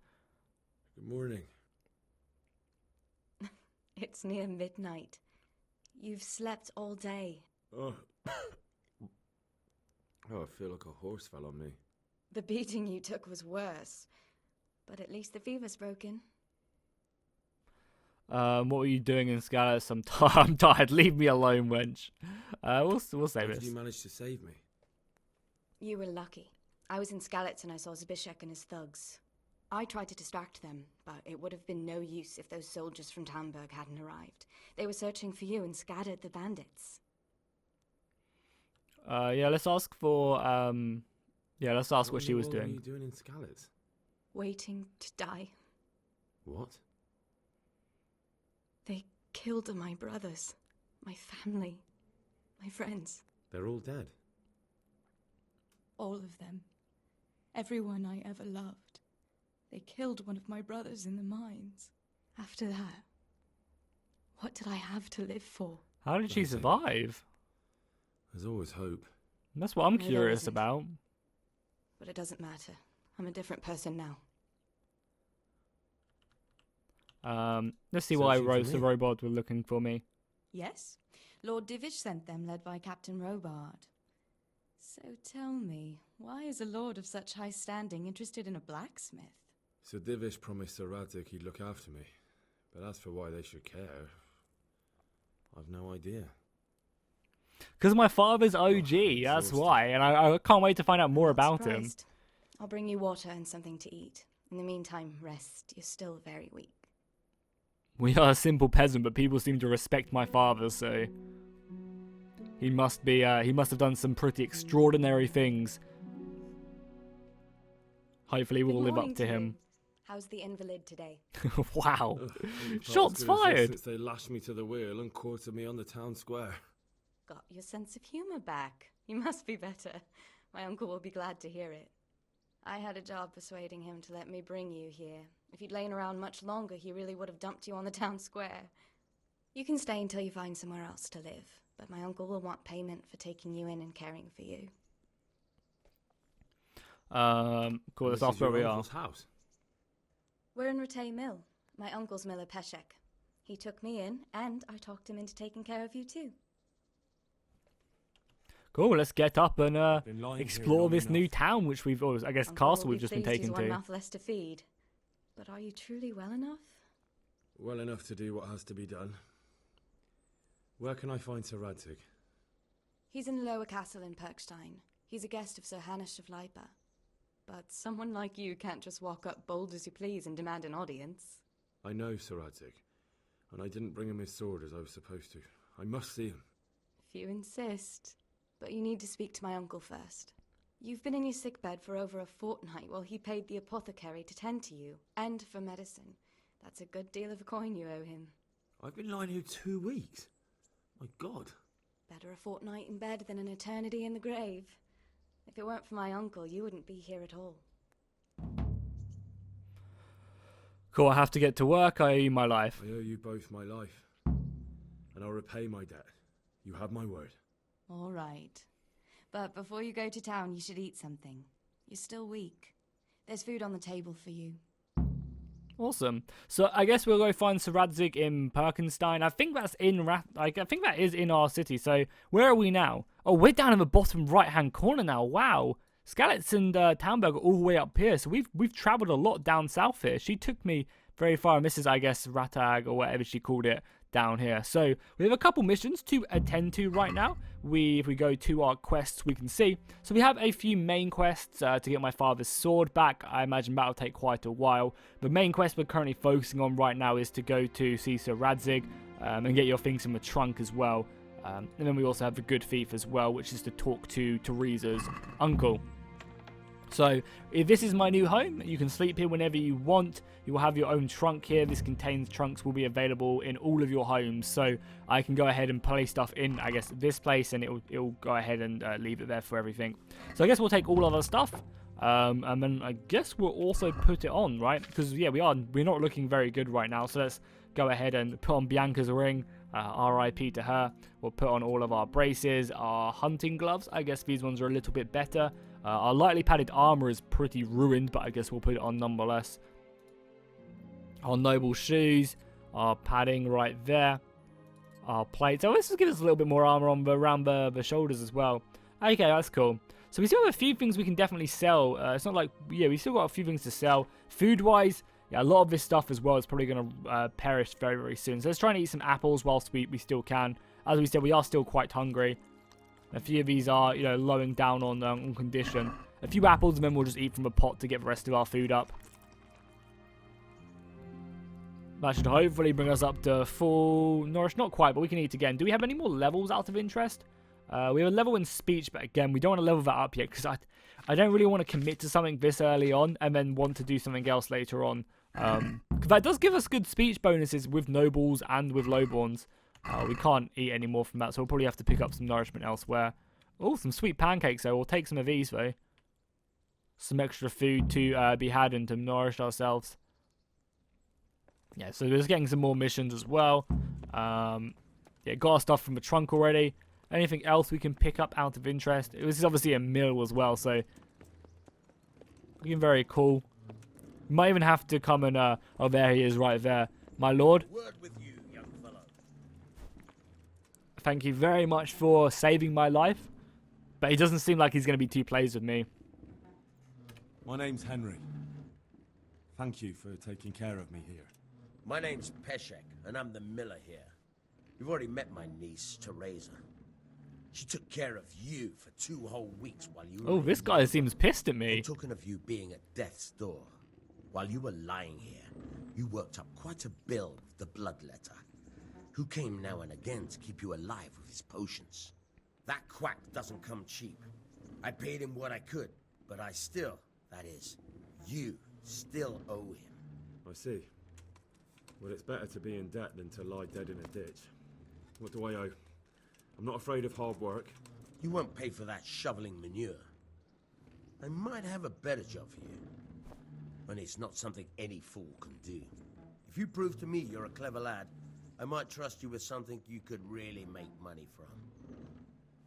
Good morning. It's near midnight. You've slept all day. Oh. Oh, I feel like a horse fell on me. The beating you took was worse. But at least the fever's broken. What were you doing in Skalitz? I'm tired. Leave me alone, wench. We'll save How this. did you manage to save me? You were lucky. I was in Skalitz and I saw Zbyszek and his thugs. I tried to distract them, but it would have been no use if those soldiers from Tamburg hadn't arrived. They were searching for you and scattered the bandits. Yeah, let's ask for, yeah, let's ask what she was What were doing. you doing in Skalitz? Waiting to die. What? They killed my brothers, my family, my friends. They're all dead. All of them. Everyone I ever loved. They killed one of my brothers in the mines. After that, what did I have to live for? How did she Nothing. survive? There's always hope. That's what I'm No, there curious isn't. about. But it doesn't matter. I'm a different person now. Let's see Searching why for Rose the me. robot were looking for me. Yes, Lord Divish sent them, led by Captain Robard. So tell me, why is a lord of such high standing interested in a blacksmith? So Divish promised Sir Radzik he'd look after me. But as for why they should care, I've no idea. Because my father's OG, that's exhausted. why. And I can't wait to find out more Not about him. surprised. I'll bring you water and something to eat. In the meantime, rest. You're still very weak. We are a simple peasant, but people seem to respect my father, so... He must have done some pretty extraordinary things. Hopefully we'll Good live morning up to you. him. How's the invalid today? Wow. Ugh, not Shots as good as this fired. Since they lashed me to the wheel and quartered me on the town square. Got your sense of humor back. You must be better. My uncle will be glad to hear it. I had a job persuading him to let me bring you here. If you'd lain around much longer, he really would have dumped you on the town square. You can stay until you find somewhere else to live, but my uncle will want payment for taking you in and caring for you. Cool, let's This ask is where your we are. uncle's house. We're in Ratay Mill. My uncle's miller Peshek. He took me in, and I talked him into taking care of you too. Cool, let's get up and Been lying here explore long this new enough. town, which we've, or I guess, Uncle will castle be we've just been pleased he's taken one to. mouth less to feed. But are you truly well enough? Well enough to do what has to be done. Where can I find Sir Radzik? He's in the lower castle in Perkstein. He's a guest of Sir Hanush of Leipa. But someone like you can't just walk up bold as you please and demand an audience. I know Sir Radzik, and I didn't bring him his sword as I was supposed to. I must see him. If you insist. But you need to speak to my uncle first. You've been in your sickbed for over a fortnight while he paid the apothecary to tend to you, and for medicine. That's a good deal of a coin you owe him. I've been lying here 2 weeks. My God. Better a fortnight in bed than an eternity in the grave. If it weren't for my uncle, you wouldn't be here at all. Cool, I have to get to work. I owe you my life. I owe you both my life, and I'll repay my debt. You have my word. All right. But before you go to town, you should eat something. You're still weak. There's food on the table for you. Awesome. So I guess we'll go find Sir Radzik in Perkenstein. I think that's in I think that is in our city. So where are we now? Oh, we're down in the bottom right-hand corner now. Wow. Skalitz and Tamburg are all the way up here. So we've travelled a lot down south here. She took me very far, and this is, I guess, Ratag or whatever she called it down here. So we have a couple missions to attend to right now. If we go to our quests, we can see. So we have a few main quests to get my father's sword back. I imagine that'll take quite a while. The main quest we're currently focusing on right now is to go to see Sir Radzik and get your things from the trunk as well. And then we also have the good thief as well, which is to talk to Teresa's uncle. So if this is my new home, you can sleep here whenever you want. You will have your own trunk here. This contains trunks will be available in all of your homes. So I can go ahead and place stuff in, I guess, this place, and it'll go ahead and leave it there for everything. So I guess we'll take all of our stuff. And then I guess we'll also put it on, right? Because, yeah, we're not looking very good right now. So let's go ahead and put on Bianca's ring. RIP to her. We'll put on all of our braces, our hunting gloves. I guess these ones are a little bit better. Our lightly padded armor is pretty ruined, but I guess we'll put it on nonetheless. Our noble shoes, our padding right there, our plates. Oh, this will give us a little bit more armor on around the shoulders as well. Okay, that's cool. So we still have a few things we can definitely sell. It's not like, yeah, we still got a few things to sell. Food-wise, yeah, a lot of this stuff as well is probably going to perish very, very soon. So let's try and eat some apples whilst we still can. As we said, we are still quite hungry. A few of these are, you know, lowing down on condition. A few apples, and then we'll just eat from a pot to get the rest of our food up. That should hopefully bring us up to full nourish. Not quite, but we can eat again. Do we have any more levels out of interest? We have a level in speech, but again, we don't want to level that up yet because I don't really want to commit to something this early on and then want to do something else later on. Because that does give us good speech bonuses with nobles and with lowborns. We can't eat any more from that, so we'll probably have to pick up some nourishment elsewhere. Oh, some sweet pancakes, though. We'll take some of these, though. Some extra food to be had and to nourish ourselves. Yeah, so we're just getting some more missions as well. Yeah, got our stuff from the trunk already. Anything else we can pick up out of interest? This is obviously a mill as well, so looking very cool. Might even have to come and oh, there he is right there, my lord. Word with you, young fellow. Thank you very much for saving my life, but he doesn't seem like he's going to be too pleased with me. My name's Henry. Thank you for taking care of me here. My name's Peshek, and I'm the miller here. You've already met my niece, Teresa. She took care of you for 2 whole weeks while you were... Oh, this guy seems pissed at me. And talking of you being at death's door, while you were lying here, you worked up quite a bill with the bloodletter, who came now and again to keep you alive with his potions. That quack doesn't come cheap. I paid him what I could, but I still, that is, you still owe him. I see. Well, it's better to be in debt than to lie dead in a ditch. What do I owe? I'm not afraid of hard work. You won't pay for that shoveling manure. I might have a better job for you. And it's not something any fool can do. If you prove to me you're a clever lad, I might trust you with something you could really make money from.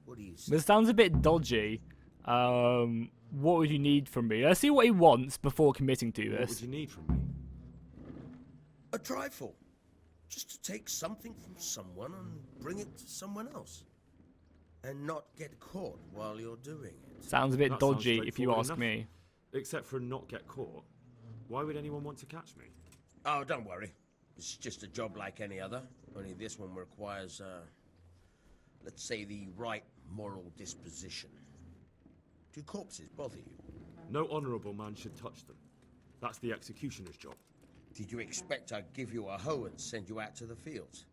What do you say? This sounds a bit dodgy. What would you need from me? Let's see what he wants before committing to this. What would you need from me? A trifle. Just to take something from someone and bring it to someone else. And not get caught while you're doing it. Sounds a bit That dodgy sounds if you ask straightforward me. enough. Except for not get caught. Why would anyone want to catch me? Oh, don't worry. It's just a job like any other. Only this one requires, let's say, the right moral disposition. Do corpses bother you? No honourable man should touch them. That's the executioner's job. Did you expect I'd give you a hoe and send you out to the fields?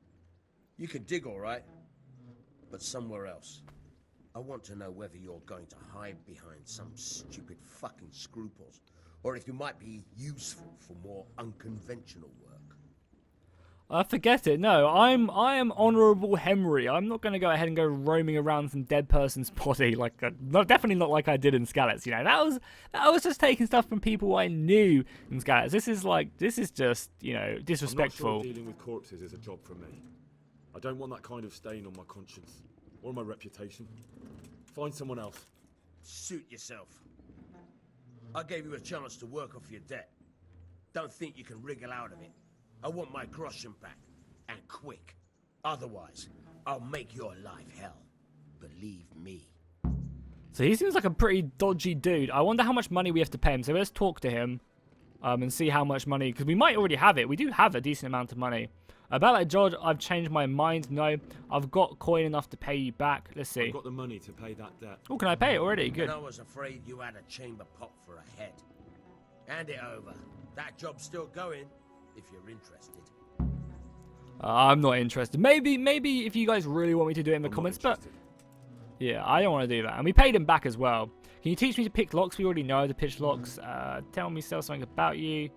You can dig all right, but somewhere else. I want to know whether you're going to hide behind some stupid fucking scruples, or if you might be useful for more unconventional work. Forget it. No, I am Honourable Henry. I'm not going to go ahead and go roaming around some dead person's body like definitely not like I did in Skalitz. You know, that was just taking stuff from people I knew in Skalitz. This is just, you know, disrespectful. I'm not sure dealing with corpses is a job for me. I don't want that kind of stain on my conscience or my reputation. Find someone else. Suit yourself. I gave you a chance to work off your debt. Don't think you can wriggle out of it. I want my groschen back, and quick. Otherwise, I'll make your life hell. Believe me. So he seems like a pretty dodgy dude. I wonder how much money we have to pay him. So let's talk to him and see how much money, because we might already have it. We do have a decent amount of money. About that, George, I've changed my mind. No, I've got coin enough to pay you back. Let's see. I've got the money to pay that debt. Oh, can I pay it already? Good. And I was afraid you had a chamber pot for a head. Hand it over. That job's still going, if you're interested. I'm not interested. Maybe if you guys really want me to do it in the comments, but yeah, I don't want to do that. And we paid him back as well. Can you teach me to pick locks? We already know how to pitch locks. Tell me something about you.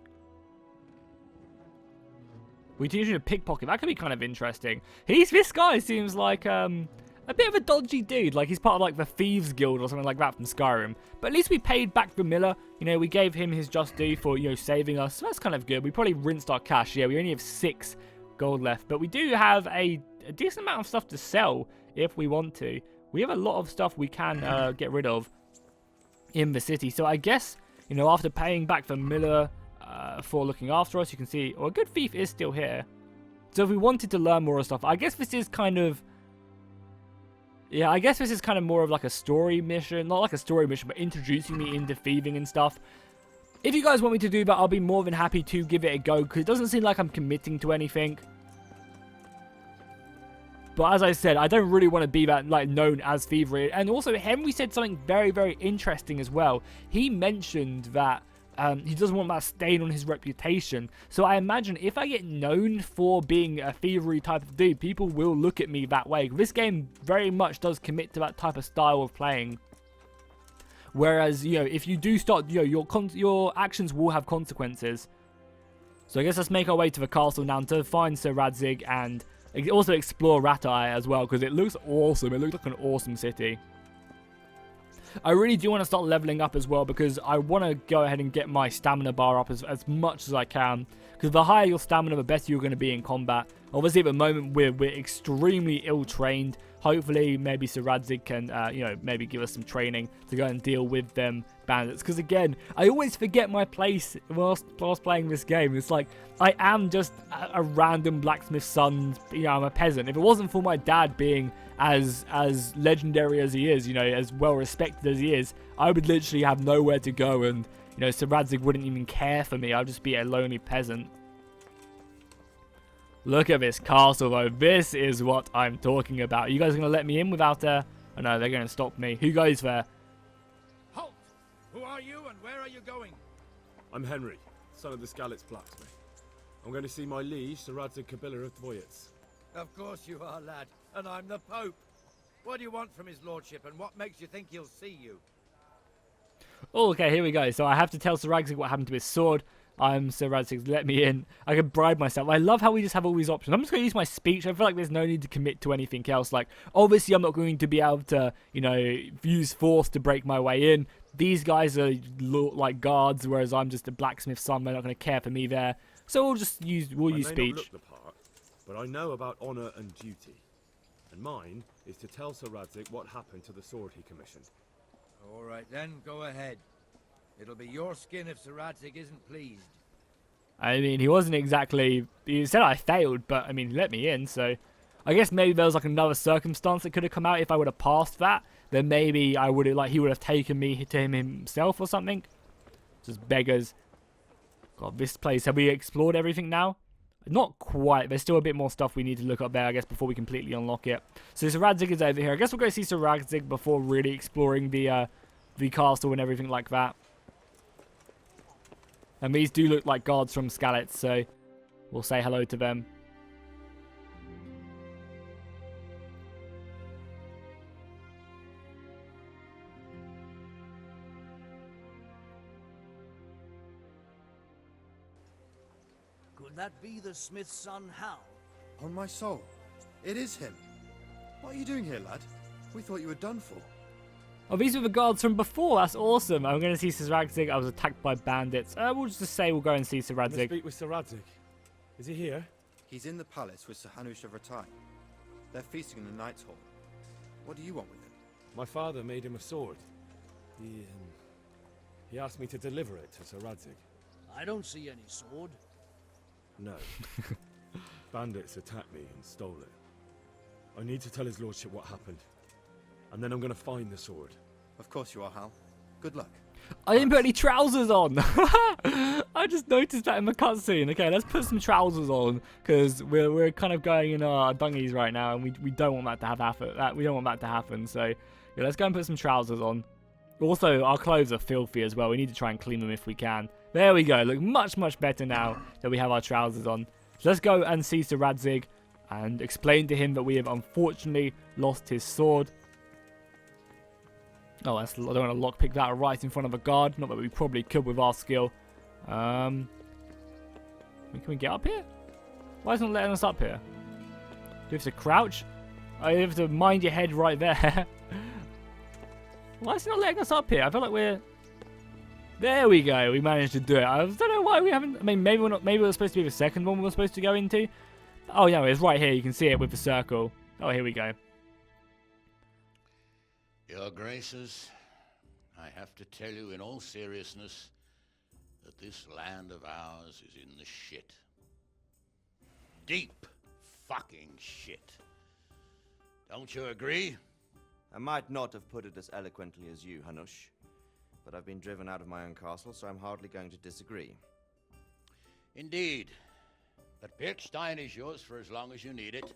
We teach you to pickpocket. That could be kind of interesting. This guy seems like a bit of a dodgy dude. Like he's part of like the Thieves Guild or something like that from Skyrim. But at least we paid back the Miller. You know, we gave him his just due for, you know, saving us. So that's kind of good. We probably rinsed our cash. Yeah, we only have 6 gold left. But we do have a decent amount of stuff to sell if we want to. We have a lot of stuff we can get rid of in the city. So I guess, you know, after paying back the Miller for looking after us, you can see, well, a good thief is still here. So if we wanted to learn more stuff, I guess this is kind of, yeah, I guess this is kind of more of like a story mission. Not like a story mission, but introducing me into thieving and stuff. If you guys want me to do that, I'll be more than happy to give it a go, because it doesn't seem like I'm committing to anything. But as I said, I don't really want to be that, like, known as thievery. And also, Henry said something very, very interesting as well. He mentioned that he doesn't want that stain on his reputation. So I imagine if I get known for being a thievery type of dude, people will look at me that way. This game very much does commit to that type of style of playing. Whereas, you know, if you do start, you know, your actions will have consequences. So I guess let's make our way to the castle now to find Sir Radzig and also explore Ratai as well, because it looks awesome. It looks like an awesome city. I really do want to start leveling up as well, because I want to go ahead and get my stamina bar up as much as I can. Because the higher your stamina, the better you're going to be in combat. Obviously, at the moment, we're extremely ill-trained. Hopefully, maybe Sir Radzig can, you know, maybe give us some training to go and deal with them bandits. Because again, I always forget my place whilst playing this game. It's like, I am just a random blacksmith's son. You know, I'm a peasant. If it wasn't for my dad being as legendary as he is, you know, as well respected as he is, I would literally have nowhere to go, and, you know, Sir Radzig wouldn't even care for me. I'd just be a lonely peasant. Look at this castle, though. This is what I'm talking about. Are you guys going to let me in without oh no, they're going to stop me. Who goes there? Halt! Who are you and where are you going? I'm Henry, son of the Skalitz blacksmith. I'm going to see my liege, Sir Radzig Kabila of Dvoyets. Of course you are, lad. And I'm the Pope. What do you want from his lordship, and what makes you think he'll see you? Oh, okay, here we go. So I have to tell Sir Radzig what happened to his sword. I'm Sir Radzig, let me in. I can bribe myself. I love how we just have all these options. I'm just going to use my speech. I feel like there's no need to commit to anything else. Like, obviously, I'm not going to be able to, you know, use force to break my way in. These guys are like guards, whereas I'm just a blacksmith's son. They're not going to care for me there. So we'll just use speech. I may not look the part, but I know about honour and duty. And mine is to tell Sir Radzig what happened to the sword he commissioned. All right, then, go ahead. It'll be your skin if Sir Radzig isn't pleased. I mean, he wasn't exactly... He said I failed, but, I mean, he let me in, so... I guess maybe there was, like, another circumstance that could have come out. If I would have passed that, then maybe I would have, like, he would have taken me to him himself or something. Just beggars. God, this place. Have we explored everything now? Not quite. There's still a bit more stuff we need to look up there, I guess, before we completely unlock it. So Sir Radzig is over here. I guess we'll go see Sir Radzig before really exploring the castle and everything like that. And these do look like guards from Skalitz, so we'll say hello to them. Could that be the smith's son, Hal? On my soul, it is him. What are you doing here, lad? We thought you were done for. Oh, these were the guards from before. That's awesome. I'm going to see Sir Radzig. I was attacked by bandits. We'll just say we'll go and see Sir Let's Radzig. speak with Sir Radzig. Is he here? He's in the palace with Sir Hanush of Ratai. They're feasting in the Knight's Hall. What do you want with him? My father made him a sword. He asked me to deliver it to Sir Radzig. I don't see any sword. No. Bandits attacked me and stole it. I need to tell his lordship what happened. And then I'm going to find the sword. Of course you are, Hal. Good luck. I didn't put any trousers on. I just noticed that in the cutscene. Okay, let's put some trousers on, because we're kind of going in our dungies right now, and we don't want that to happen. We don't want that to happen. So yeah, let's go and put some trousers on. Also, our clothes are filthy as well. We need to try and clean them if we can. There we go. Look much better now that we have our trousers on. So let's go and see Sir Radzig and explain to him that we have unfortunately lost his sword. Oh, I don't want to lockpick that right in front of a guard. Not that we probably could with our skill. Can we get up here? Why isn't it letting us up here? Do you have to crouch? Oh, you have to mind your head right there. Why is it not letting us up here? I feel like we're... There we go. We managed to do it. I don't know why we haven't... I mean, maybe we're not... Maybe it was supposed to be the second one we were supposed to go into. Oh, yeah, it's right here. You can see it with the circle. Oh, here we go. Your Graces, I have to tell you in all seriousness that this land of ours is in the shit. Deep fucking shit. Don't you agree? I might not have put it as eloquently as you, Hanush, but I've been driven out of my own castle, so I'm hardly going to disagree. Indeed. But Birkstein is yours for as long as you need it.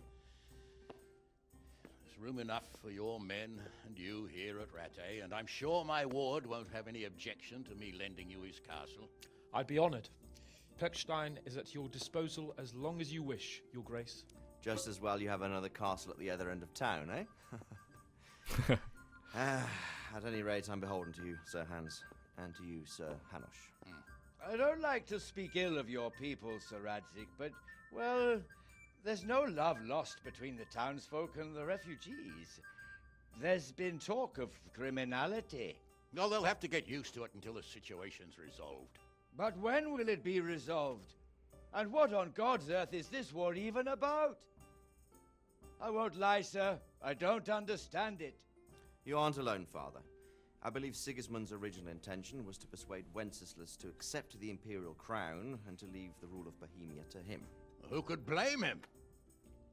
There's room enough for your men and you here at Rattay, and I'm sure my ward won't have any objection to me lending you his castle. I'd be honored. Birkstein is at your disposal as long as you wish, Your Grace. Just as well you have another castle at the other end of town, eh? At any rate, I'm beholden to you, Sir Hans, and to you, Sir Hanush. I don't like to speak ill of your people, Sir Radzig, but, well, there's no love lost between the townsfolk and the refugees. There's been talk of criminality. Well, they'll have to get used to it until the situation's resolved. But when will it be resolved? And what on God's earth is this war even about? I won't lie, sir. I don't understand it. You aren't alone, Father. I believe Sigismund's original intention was to persuade Wenceslas to accept the imperial crown and to leave the rule of Bohemia to him. Who could blame him?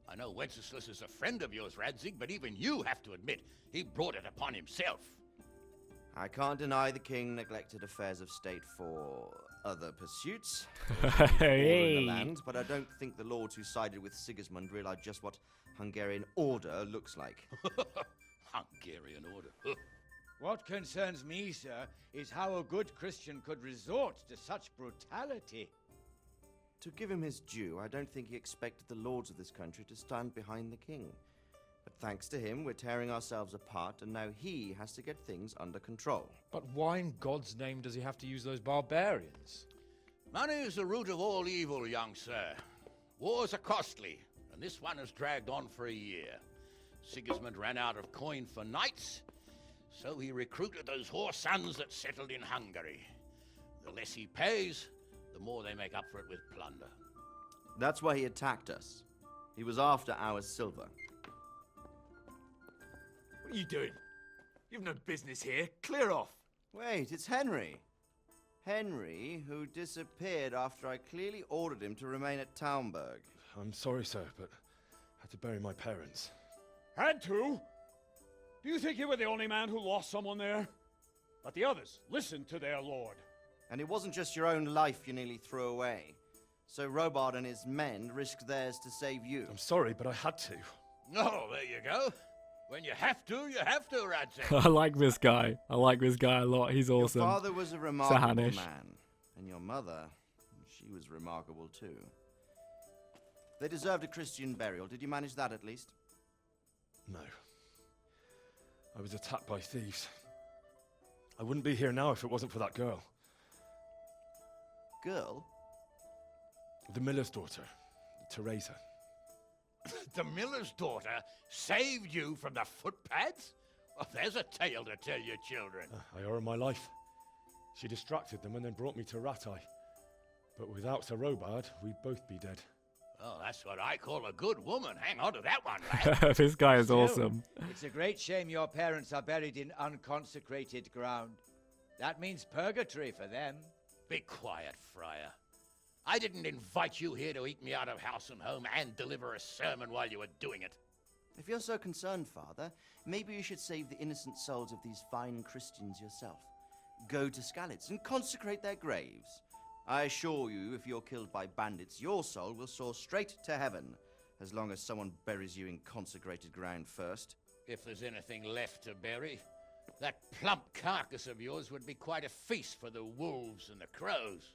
I know Wenceslas is a friend of yours, Radzig, but even you have to admit he brought it upon himself. I can't deny the king neglected affairs of state for other pursuits Hey. in the land, but I don't think the lords who sided with Sigismund realized just what Hungarian order looks like. Hungarian order. What concerns me, sir, is how a good Christian could resort to such brutality. To give him his due, I don't think he expected the lords of this country to stand behind the king. But thanks to him, we're tearing ourselves apart, and now he has to get things under control. But why in God's name does he have to use those barbarians? Money is the root of all evil, young sir. Wars are costly, and this one has dragged on for a year. Sigismund ran out of coin for knights, so he recruited those whore sons that settled in Hungary. The less he pays, the more they make up for it with plunder. That's why he attacked us. He was after our silver. What are you doing? You've no business here. Clear off. Wait, it's Henry. Henry, who disappeared after I clearly ordered him to remain at Taumberg. I'm sorry, sir, but I had to bury my parents. Had to? Do you think you were the only man who lost someone there? But the others listened to their lord. And it wasn't just your own life you nearly threw away. So Robard and his men risked theirs to save you. I'm sorry, but I had to. Oh, there you go. When you have to, Radzig. I like this guy. I like this guy a lot. He's awesome. Your father was a remarkable man. And your mother, she was remarkable too. They deserved a Christian burial. Did you manage that at least? No. I was attacked by thieves. I wouldn't be here now if it wasn't for that girl. Girl? The miller's daughter, Teresa. The miller's daughter saved you from the footpads? Well, there's a tale to tell your children. I owe her my life. She distracted them and then brought me to Rattay. But without Sir Robard, we'd both be dead. Oh, that's what I call a good woman. Hang on to that one, lad. This guy is Still, awesome. It's a great shame your parents are buried in unconsecrated ground. That means purgatory for them. Be quiet, Friar. I didn't invite you here to eat me out of house and home and deliver a sermon while you were doing it. If you're so concerned, Father, maybe you should save the innocent souls of these fine Christians yourself. Go to Skalitz and consecrate their graves. I assure you, if you're killed by bandits, your soul will soar straight to heaven, as long as someone buries you in consecrated ground first. If there's anything left to bury, that plump carcass of yours would be quite a feast for the wolves and the crows.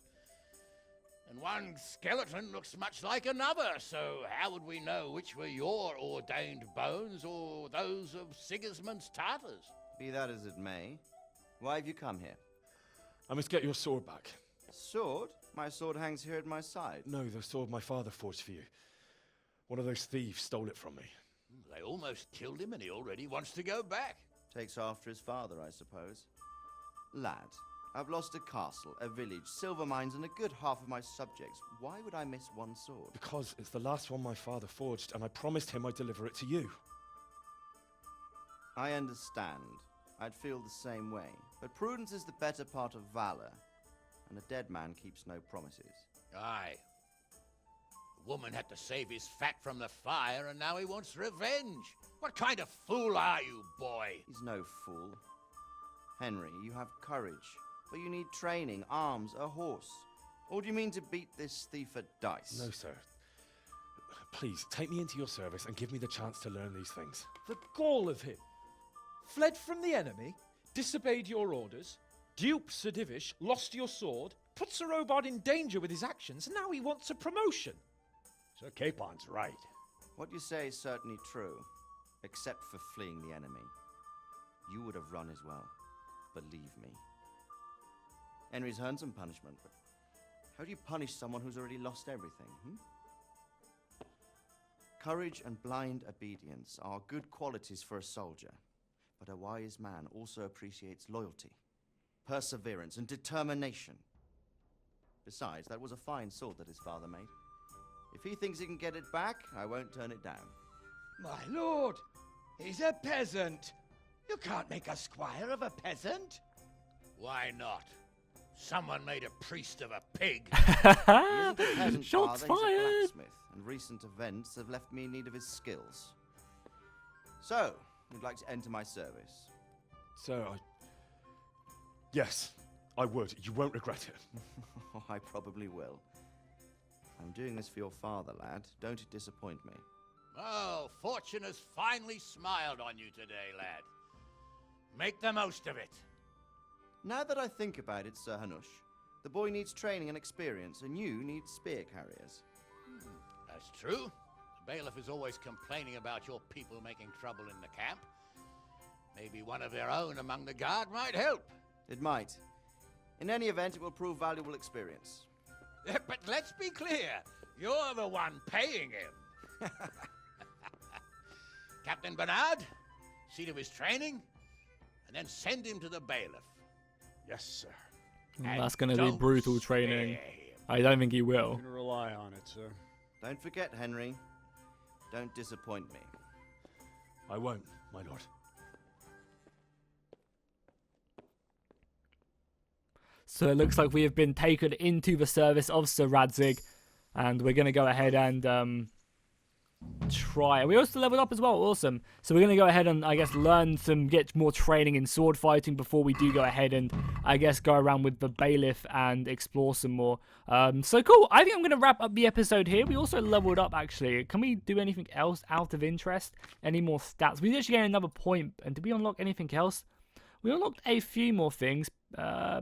And one skeleton looks much like another, so how would we know which were your ordained bones or those of Sigismund's Tartars? Be that as it may, why have you come here? I must get your sword back. Sword? My sword hangs here at my side. No, the sword my father forged for you. One of those thieves stole it from me. They almost killed him and he already wants to go back. Takes after his father, I suppose. Lad, I've lost a castle, a village, silver mines, and a good half of my subjects. Why would I miss one sword? Because it's the last one my father forged, and I promised him I'd deliver it to you. I understand. I'd feel the same way. But prudence is the better part of valor, and a dead man keeps no promises. Aye. The woman had to save his fat from the fire, and now he wants revenge. What kind of fool are you, boy? He's no fool. Henry, you have courage, but you need training, arms, a horse. Or do you mean to beat this thief at dice? No, sir. Please, take me into your service and give me the chance to learn these things. The gall of him. Fled from the enemy, disobeyed your orders, duped Sir Divish, lost your sword, put Sir Robard in danger with his actions, and now he wants a promotion. Sir Capon's right. What you say is certainly true, except for fleeing the enemy. You would have run as well, believe me. Henry's earned some punishment, but how do you punish someone who's already lost everything, Courage and blind obedience are good qualities for a soldier, but a wise man also appreciates loyalty, perseverance, and determination. Besides, that was a fine sword that his father made. If he thinks he can get it back, I won't turn it down. My lord, he's a peasant. You can't make a squire of a peasant. Why not? Someone made a priest of a pig. He isn't a peasant, Shots father, he's a fired! blacksmith, and recent events have left me in need of his skills. So, you'd like to enter my service? Sir, Yes, I would. You won't regret it. I probably will. I'm doing this for your father, lad. Don't it disappoint me. Oh, fortune has finally smiled on you today, lad. Make the most of it. Now that I think about it, Sir Hanush, the boy needs training and experience, and you need spear carriers. That's true. The bailiff is always complaining about your people making trouble in the camp. Maybe one of their own among the guard might help. It might. In any event, it will prove valuable experience. But let's be clear, you're the one paying him. Captain Bernard, see to his training, and then send him to the bailiff. Yes, sir. That's going to be brutal training. I don't think he will. You can rely on it, sir. Don't forget, Henry. Don't disappoint me. I won't, my lord. So it looks like we have been taken into the service of Sir Radzig, and we're going to go ahead and try. We also leveled up as well. Awesome. So we're going to go ahead and, I guess, get more training in sword fighting before we do go ahead and, I guess, go around with the bailiff and explore some more. So cool. I think I'm going to wrap up the episode here. We also leveled up, actually. Can we do anything else out of interest? Any more stats? We actually gained another point. And did we unlock anything else? We unlocked a few more things.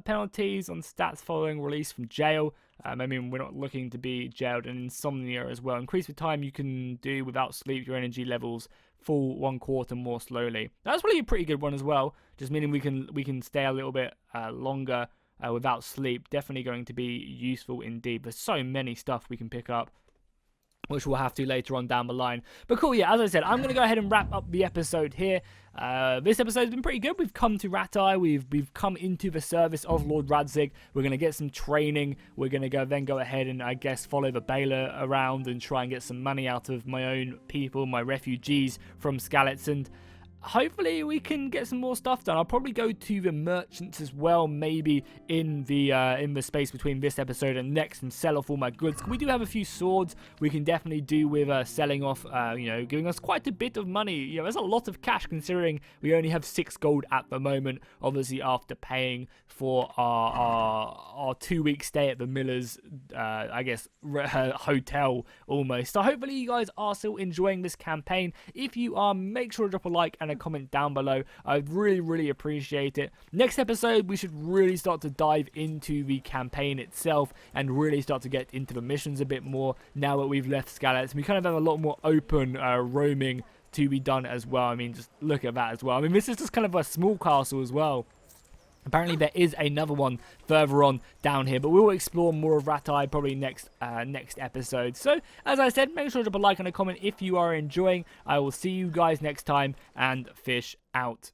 Penalties on stats following release from jail. I mean, we're not looking to be jailed, and insomnia as well. Increase the time you can do without sleep. Your energy levels fall 1/4 more slowly. That's really a pretty good one as well. Just meaning we can stay a little bit longer without sleep. Definitely going to be useful indeed. There's so many stuff we can pick up, which we'll have to later on down the line. But cool, yeah, as I said, I'm going to go ahead and wrap up the episode here. This episode's been pretty good. We've come to Ratai. We've come into the service of Lord Radzig. We're going to get some training. We're going to then go ahead and, I guess, follow the Baylor around and try and get some money out of my own people, my refugees from Skalitz, and hopefully we can get some more stuff done. I'll probably go to the merchants as well, maybe in the space between this episode and next, and sell off all my goods. We do have a few swords we can definitely do with selling off, giving us quite a bit of money. That's a lot of cash considering we only have 6 gold at the moment, obviously after paying for our 2-week stay at the Miller's, I guess, hotel almost. So hopefully you guys are still enjoying this campaign. If you are, make sure to drop a like and a comment down below. I'd really appreciate it. Next episode, we should really start to dive into the campaign itself and really start to get into the missions a bit more now that we've left Skalitz. We kind of have a lot more open roaming to be done as well. I mean, just look at that as well. I mean, this is just kind of a small castle as well. Apparently there is another one further on down here, but we will explore more of Rattay probably next episode. So, as I said, make sure to drop a like and a comment if you are enjoying. I will see you guys next time, and fish out.